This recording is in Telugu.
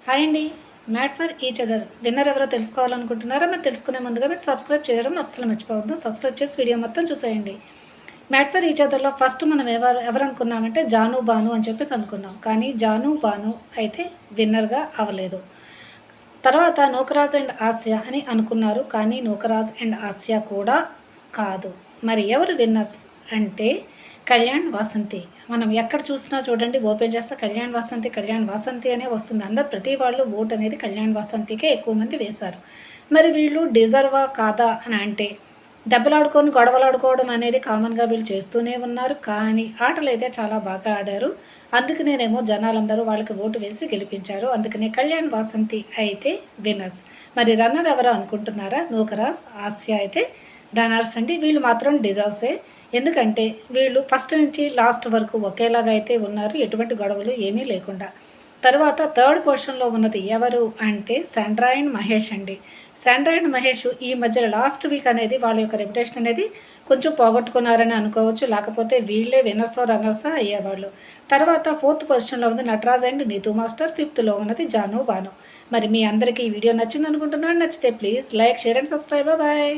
హాయ్ అండి. Made for each other winner ఎవరో తెలుసుకోవాలనుకుంటున్నారా? మరి తెలుసుకునే ముందుగా మీరు సబ్స్క్రైబ్ చేయడం అస్సలు మర్చిపోవద్దు. సబ్స్క్రైబ్ చేసి వీడియో మొత్తం చూసేయండి. మ్యాట్ ఫర్ ఈచ్ అదర్‌లో ఫస్ట్ మనం ఎవరనుకున్నామంటే జాను, బాను అని చెప్పేసి అనుకున్నాం. కానీ జాను, బాను అయితే విన్నర్‌గా అవ్వలేదు. తర్వాత నూకరాజ్ అండ్ ఆసియా అని అనుకున్నారు. కానీ నూకరాజ్ అండ్ ఆసియా కూడా కాదు. మరి ఎవరు విన్నర్స్ అంటే కళ్యాణ్ వాసంతి. మనం ఎక్కడ చూసినా చూడండి, ఓపెన్ చేస్తే కళ్యాణ్ వాసంతి అనే వస్తుంది. అందరు ప్రతి వాళ్ళు ఓట్ అనేది కళ్యాణ్ వాసంతికే ఎక్కువ మంది వేశారు. మరి వీళ్ళు డిజర్వా కాదా అని అంటే దెబ్బలాడుకొని గొడవలాడుకోవడం అనేది కామన్గా వీళ్ళు చేస్తూనే ఉన్నారు. కానీ ఆటలైతే చాలా బాగా ఆడారు. అందుకనేనేమో జనాలందరూ వాళ్ళకి ఓటు వేసి గెలిపించారు. అందుకనే కళ్యాణ్ వాసంతి అయితే విన్నర్స్. మరి రన్నర్ ఎవరు అనుకుంటున్నారా? నూకరాజ్, ఆసియా అయితే రన్నర్స్ అండి. వీళ్ళు మాత్రం డిజర్వ్సే. ఎందుకంటే వీళ్ళు ఫస్ట్ నుంచి లాస్ట్ వరకు ఒకేలాగా అయితే ఉన్నారు. ఎటువంటి గొడవలు ఏమీ లేకుండా. తర్వాత థర్డ్ పొజిషన్‌లో ఉన్నది ఎవరు అంటే శాండ్రా అండ్ మహేష్ అండి. శాండ్రా అండ్ మహేష్ ఈ మధ్యలో లాస్ట్ వీక్ అనేది వాళ్ళ యొక్క రెప్యుటేషన్ అనేది కొంచెం పోగొట్టుకున్నారని అనుకోవచ్చు. లేకపోతే వీళ్ళే విన్నర్సో, రన్నర్సో అయ్యేవాళ్ళు. తర్వాత ఫోర్త్ పొజిషన్‌లో ఉంది నటరాజ్ అండ్ నీతూ మాస్టర్. ఫిఫ్త్‌లో ఉన్నది జాను, బాను. మరి మీ అందరికీ ఈ వీడియో నచ్చిందనుకుంటున్నాను. నచ్చితే please like, share and subscribe. Bye.